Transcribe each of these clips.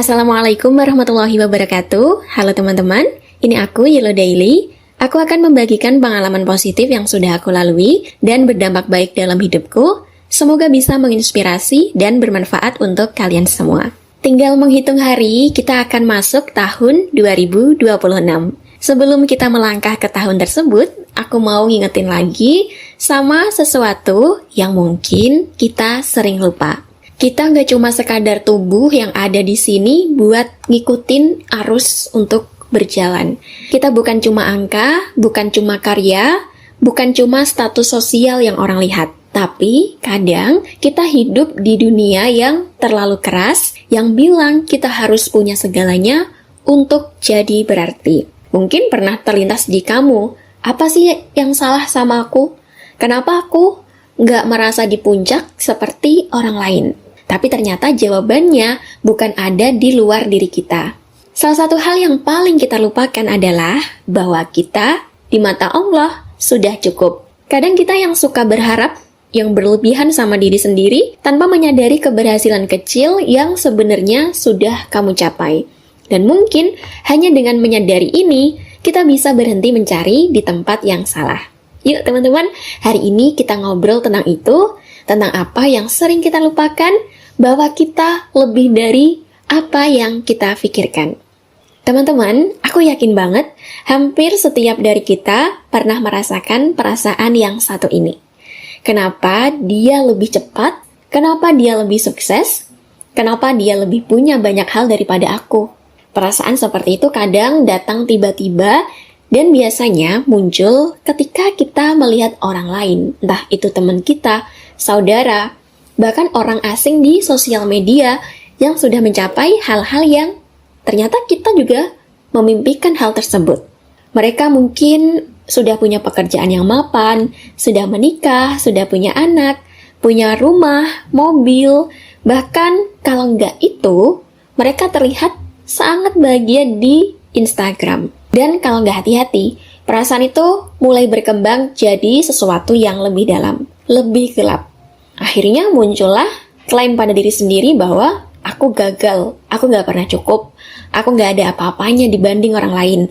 Assalamualaikum warahmatullahi wabarakatuh. Halo teman-teman, ini aku Yellow Daily. Aku akan membagikan pengalaman positif yang sudah aku lalui dan berdampak baik dalam hidupku. Semoga bisa menginspirasi dan bermanfaat untuk kalian semua. Tinggal menghitung hari, kita akan masuk tahun 2026. Sebelum kita melangkah ke tahun tersebut, aku mau ngingetin lagi sama sesuatu yang mungkin kita sering lupa. Kita nggak cuma sekadar tubuh yang ada di sini buat ngikutin arus untuk berjalan. Kita bukan cuma angka, bukan cuma karya, bukan cuma status sosial yang orang lihat. Tapi kadang kita hidup di dunia yang terlalu keras, yang bilang kita harus punya segalanya untuk jadi berarti. Mungkin pernah terlintas di kamu, apa sih yang salah sama aku? Kenapa aku nggak merasa di puncak seperti orang lain? Tapi ternyata jawabannya bukan ada di luar diri kita. Salah satu hal yang paling kita lupakan adalah bahwa kita di mata Allah sudah cukup. Kadang kita yang suka berharap yang berlebihan sama diri sendiri tanpa menyadari keberhasilan kecil yang sebenarnya sudah kamu capai. Dan mungkin hanya dengan menyadari ini, kita bisa berhenti mencari di tempat yang salah. Yuk teman-teman, hari ini kita ngobrol tentang itu, tentang apa yang sering kita lupakan, bahwa kita lebih dari apa yang kita pikirkan. Teman-teman, aku yakin banget hampir setiap dari kita pernah merasakan perasaan yang satu ini. Kenapa dia lebih cepat? Kenapa dia lebih sukses? Kenapa dia lebih punya banyak hal daripada aku? Perasaan seperti itu kadang datang tiba-tiba dan biasanya muncul ketika kita melihat orang lain, entah itu teman kita, saudara, bahkan orang asing di sosial media yang sudah mencapai hal-hal yang ternyata kita juga memimpikan hal tersebut. Mereka mungkin sudah punya pekerjaan yang mapan, sudah menikah, sudah punya anak, punya rumah, mobil, bahkan kalau nggak itu, mereka terlihat sangat bahagia di Instagram. Dan kalau nggak hati-hati, perasaan itu mulai berkembang jadi sesuatu yang lebih dalam, lebih gelap. Akhirnya muncullah klaim pada diri sendiri bahwa aku gagal, aku nggak pernah cukup, aku nggak ada apa-apanya dibanding orang lain,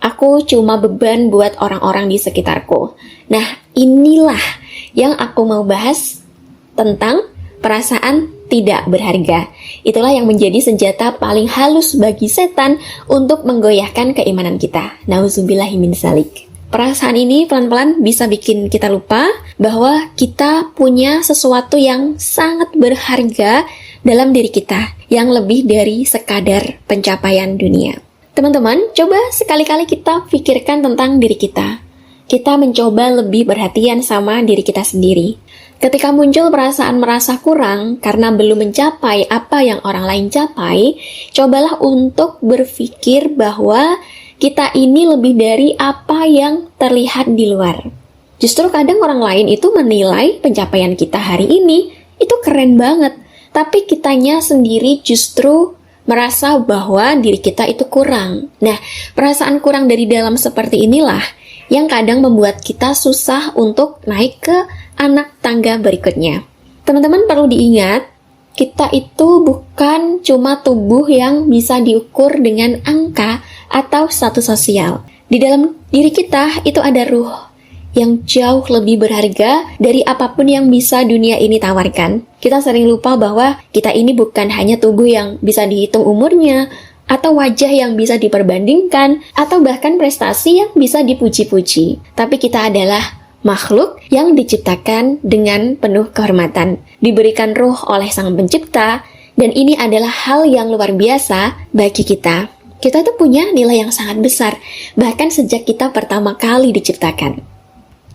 aku cuma beban buat orang-orang di sekitarku. Nah, inilah yang aku mau bahas tentang perasaan tidak berharga. Itulah yang menjadi senjata paling halus bagi setan untuk menggoyahkan keimanan kita. Nauzubillahi min dzalik. Perasaan ini pelan-pelan bisa bikin kita lupa bahwa kita punya sesuatu yang sangat berharga dalam diri kita, yang lebih dari sekadar pencapaian dunia. Teman-teman, coba sekali-kali kita pikirkan tentang diri kita. Kita mencoba lebih perhatian sama diri kita sendiri. Ketika muncul perasaan merasa kurang karena belum mencapai apa yang orang lain capai, cobalah untuk berpikir bahwa kita ini lebih dari apa yang terlihat di luar. Justru kadang orang lain itu menilai pencapaian kita hari ini itu keren banget, tapi kitanya sendiri justru merasa bahwa diri kita itu kurang. Nah, perasaan kurang dari dalam seperti inilah yang kadang membuat kita susah untuk naik ke anak tangga berikutnya. Teman-teman perlu diingat, kita itu bukan cuma tubuh yang bisa diukur dengan angka atau status sosial. Di dalam diri kita itu ada ruh yang jauh lebih berharga dari apapun yang bisa dunia ini tawarkan. Kita sering lupa bahwa kita ini bukan hanya tubuh yang bisa dihitung umurnya, atau wajah yang bisa diperbandingkan, atau bahkan prestasi yang bisa dipuji-puji. Tapi kita adalah makhluk yang diciptakan dengan penuh kehormatan, diberikan ruh oleh Sang Pencipta, dan ini adalah hal yang luar biasa bagi kita. Kita tuh punya nilai yang sangat besar, bahkan sejak kita pertama kali diciptakan.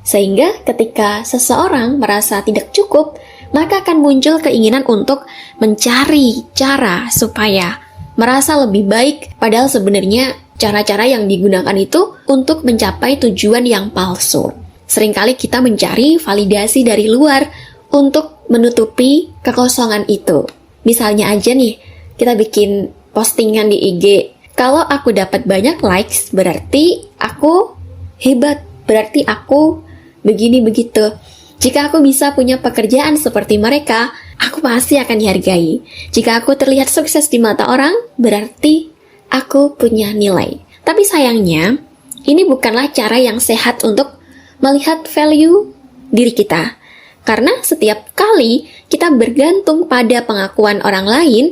Sehingga ketika seseorang merasa tidak cukup, maka akan muncul keinginan untuk mencari cara supaya merasa lebih baik, padahal sebenarnya cara-cara yang digunakan itu untuk mencapai tujuan yang palsu. Seringkali kita mencari validasi dari luar untuk menutupi kekosongan itu. Misalnya aja nih, kita bikin postingan di IG. Kalau aku dapat banyak likes, berarti aku hebat, berarti aku begini begitu. Jika aku bisa punya pekerjaan seperti mereka, aku pasti akan dihargai. Jika aku terlihat sukses di mata orang, berarti aku punya nilai. Tapi sayangnya, ini bukanlah cara yang sehat untuk melihat value diri kita. Karena setiap kali kita bergantung pada pengakuan orang lain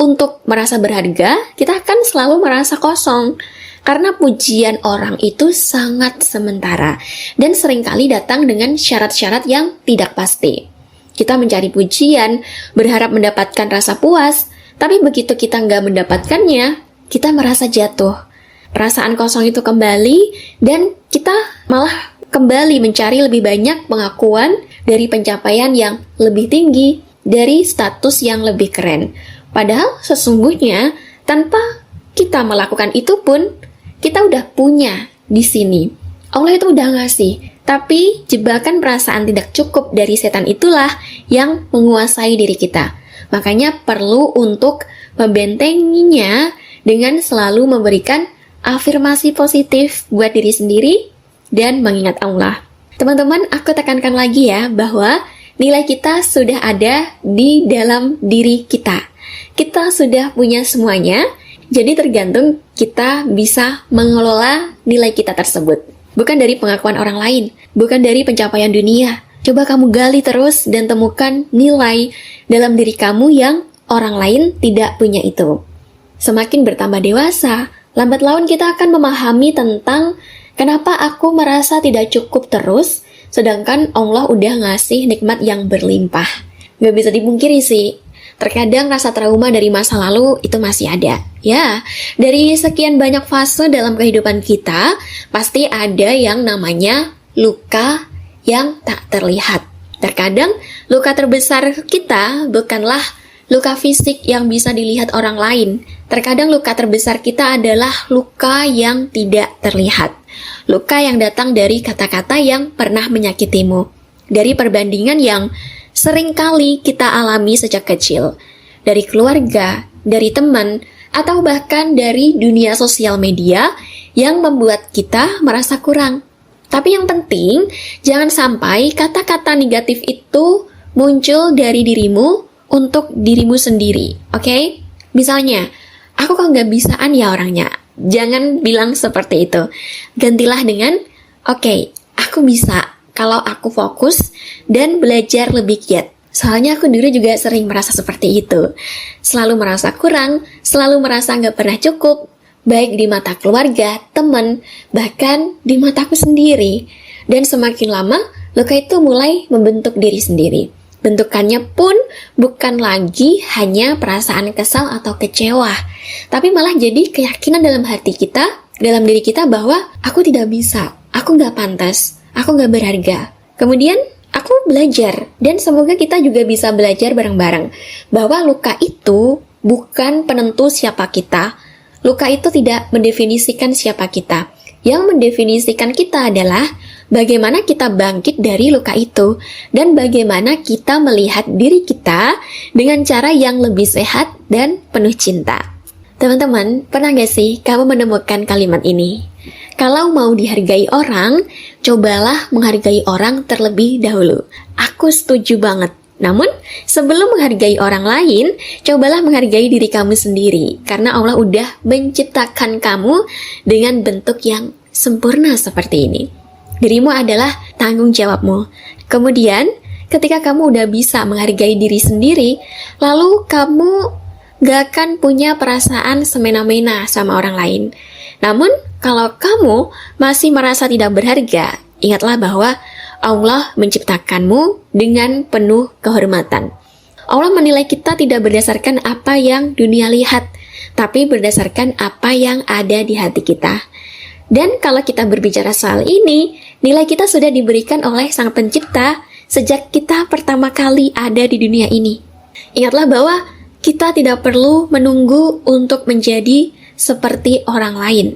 untuk merasa berharga, kita akan selalu merasa kosong. Karena pujian orang itu sangat sementara dan seringkali datang dengan syarat-syarat yang tidak pasti. Kita mencari pujian, berharap mendapatkan rasa puas, tapi begitu kita nggak mendapatkannya, kita merasa jatuh. Perasaan kosong itu kembali dan kita malah kembali mencari lebih banyak pengakuan dari pencapaian yang lebih tinggi, dari status yang lebih keren. Padahal sesungguhnya tanpa kita melakukan itu pun, kita udah punya di sini. Allah itu udah ngasih, tapi jebakan perasaan tidak cukup dari setan itulah yang menguasai diri kita. Makanya perlu untuk membentenginya dengan selalu memberikan afirmasi positif buat diri sendiri dan mengingat Allah. Teman-teman, aku tekankan lagi ya bahwa nilai kita sudah ada di dalam diri kita. Kita sudah punya semuanya, jadi tergantung kita bisa mengelola nilai kita tersebut. Bukan dari pengakuan orang lain, bukan dari pencapaian dunia. Coba kamu gali terus dan temukan nilai dalam diri kamu yang orang lain tidak punya itu. Semakin bertambah dewasa, lambat laun kita akan memahami tentang kenapa aku merasa tidak cukup terus, sedangkan Allah udah ngasih nikmat yang berlimpah. Gak bisa dipungkiri sih, terkadang rasa trauma dari masa lalu itu masih ada. Ya, dari sekian banyak fase dalam kehidupan kita, pasti ada yang namanya luka yang tak terlihat. Terkadang, luka terbesar kita bukanlah luka fisik yang bisa dilihat orang lain. Terkadang luka terbesar kita adalah luka yang tidak terlihat. Luka yang datang dari kata-kata yang pernah menyakitimu. Dari perbandingan yang sering kali kita alami sejak kecil. Dari keluarga, dari teman, atau bahkan dari dunia sosial media yang membuat kita merasa kurang. Tapi yang penting, jangan sampai kata-kata negatif itu muncul dari dirimu untuk dirimu sendiri, oke? Misalnya, aku kok nggak bisaan ya orangnya. Jangan bilang seperti itu. Gantilah dengan, oke, aku bisa kalau aku fokus dan belajar lebih giat. Soalnya aku dulu juga sering merasa seperti itu. Selalu merasa kurang, selalu merasa nggak pernah cukup, baik di mata keluarga, teman, bahkan di mataku sendiri. Dan semakin lama, luka itu mulai membentuk diri sendiri. Bentukannya pun bukan lagi hanya perasaan kesal atau kecewa, tapi malah jadi keyakinan dalam hati kita, dalam diri kita bahwa aku tidak bisa, aku nggak pantas, aku nggak berharga. Kemudian aku belajar, dan semoga kita juga bisa belajar bareng-bareng bahwa luka itu bukan penentu siapa kita. Luka itu tidak mendefinisikan siapa kita. Yang mendefinisikan kita adalah bagaimana kita bangkit dari luka itu dan bagaimana kita melihat diri kita dengan cara yang lebih sehat dan penuh cinta. Teman-teman, pernah gak sih kamu menemukan kalimat ini? Kalau mau dihargai orang, cobalah menghargai orang terlebih dahulu. Aku setuju banget. Namun, sebelum menghargai orang lain, cobalah menghargai diri kamu sendiri. Karena Allah udah menciptakan kamu dengan bentuk yang sempurna seperti ini. Dirimu adalah tanggung jawabmu. Kemudian, ketika kamu udah bisa menghargai diri sendiri, lalu kamu gak akan punya perasaan semena-mena sama orang lain. Namun, kalau kamu masih merasa tidak berharga, ingatlah bahwa Allah menciptakanmu dengan penuh kehormatan. Allah menilai kita tidak berdasarkan apa yang dunia lihat, tapi berdasarkan apa yang ada di hati kita. Dan kalau kita berbicara soal ini, nilai kita sudah diberikan oleh Sang Pencipta sejak kita pertama kali ada di dunia ini. Ingatlah bahwa kita tidak perlu menunggu untuk menjadi seperti orang lain,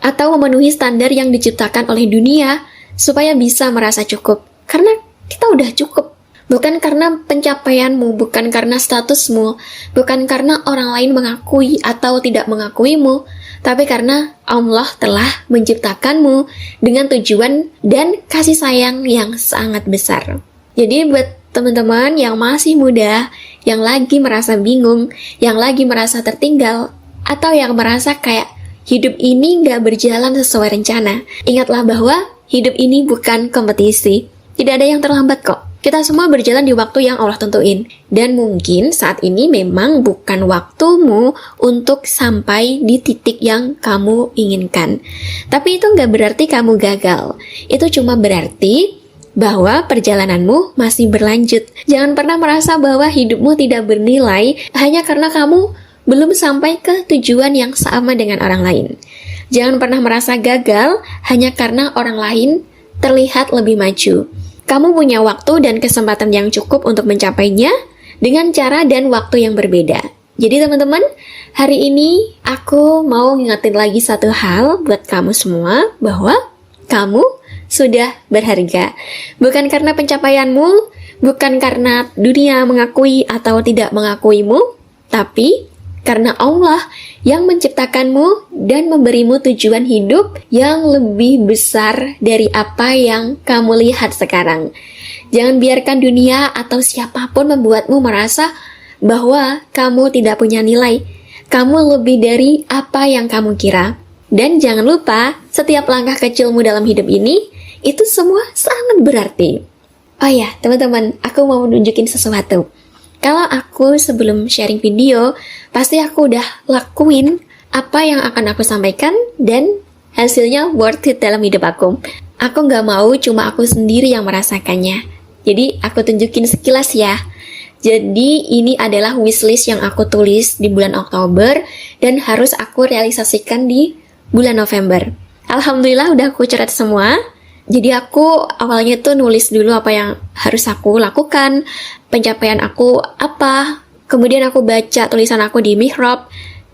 atau memenuhi standar yang diciptakan oleh dunia, supaya bisa merasa cukup. Karena kita udah cukup. Bukan karena pencapaianmu, bukan karena statusmu, bukan karena orang lain mengakui atau tidak mengakuimu, tapi karena Allah telah menciptakanmu dengan tujuan dan kasih sayang yang sangat besar. Jadi buat teman-teman yang masih muda, yang lagi merasa bingung, yang lagi merasa tertinggal, atau yang merasa kayak hidup ini nggak berjalan sesuai rencana. Ingatlah bahwa hidup ini bukan kompetisi. Tidak ada yang terlambat kok. Kita semua berjalan di waktu yang Allah tentuin. Dan mungkin saat ini memang bukan waktumu untuk sampai di titik yang kamu inginkan. Tapi itu nggak berarti kamu gagal. Itu cuma berarti bahwa perjalananmu masih berlanjut. Jangan pernah merasa bahwa hidupmu tidak bernilai hanya karena kamu belum sampai ke tujuan yang sama dengan orang lain. Jangan pernah merasa gagal hanya karena orang lain terlihat lebih maju. Kamu punya waktu dan kesempatan yang cukup untuk mencapainya dengan cara dan waktu yang berbeda. Jadi teman-teman, hari ini aku mau ngingetin lagi satu hal buat kamu semua, bahwa kamu sudah berharga. Bukan karena pencapaianmu, bukan karena dunia mengakui atau tidak mengakuimu, tapi karena Allah yang menciptakanmu dan memberimu tujuan hidup yang lebih besar dari apa yang kamu lihat sekarang. Jangan biarkan dunia atau siapapun membuatmu merasa bahwa kamu tidak punya nilai. Kamu lebih dari apa yang kamu kira. Dan jangan lupa, setiap langkah kecilmu dalam hidup ini, itu semua sangat berarti. Oh ya, teman-teman, aku mau nunjukin sesuatu. Kalau aku sebelum sharing video, pasti aku udah lakuin apa yang akan aku sampaikan dan hasilnya worth it dalam hidup aku. Aku nggak mau cuma aku sendiri yang merasakannya. Jadi aku tunjukin sekilas ya. Jadi ini adalah wishlist yang aku tulis di bulan Oktober dan harus aku realisasikan di bulan November. Alhamdulillah udah aku coret semua. Jadi aku awalnya tuh nulis dulu apa yang harus aku lakukan, pencapaian aku apa, kemudian aku baca tulisan aku di mihrab,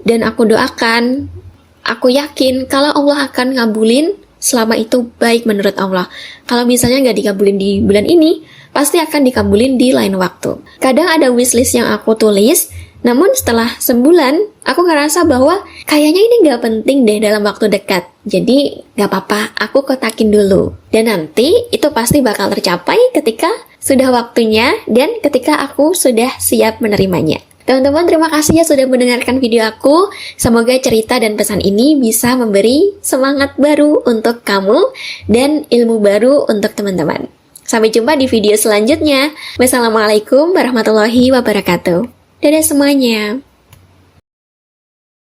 dan aku doakan, aku yakin kalau Allah akan ngabulin selama itu baik menurut Allah. Kalau misalnya nggak dikabulin di bulan ini, pasti akan dikabulin di lain waktu. Kadang ada wishlist yang aku tulis, namun setelah sebulan, aku ngerasa bahwa kayaknya ini nggak penting deh dalam waktu dekat. Jadi nggak apa-apa, aku kotakin dulu. Dan nanti itu pasti bakal tercapai ketika sudah waktunya dan ketika aku sudah siap menerimanya. Teman-teman, terima kasih ya sudah mendengarkan video aku. Semoga cerita dan pesan ini bisa memberi semangat baru untuk kamu dan ilmu baru untuk teman-teman. Sampai jumpa di video selanjutnya. Wassalamualaikum warahmatullahi wabarakatuh. Dadah semuanya.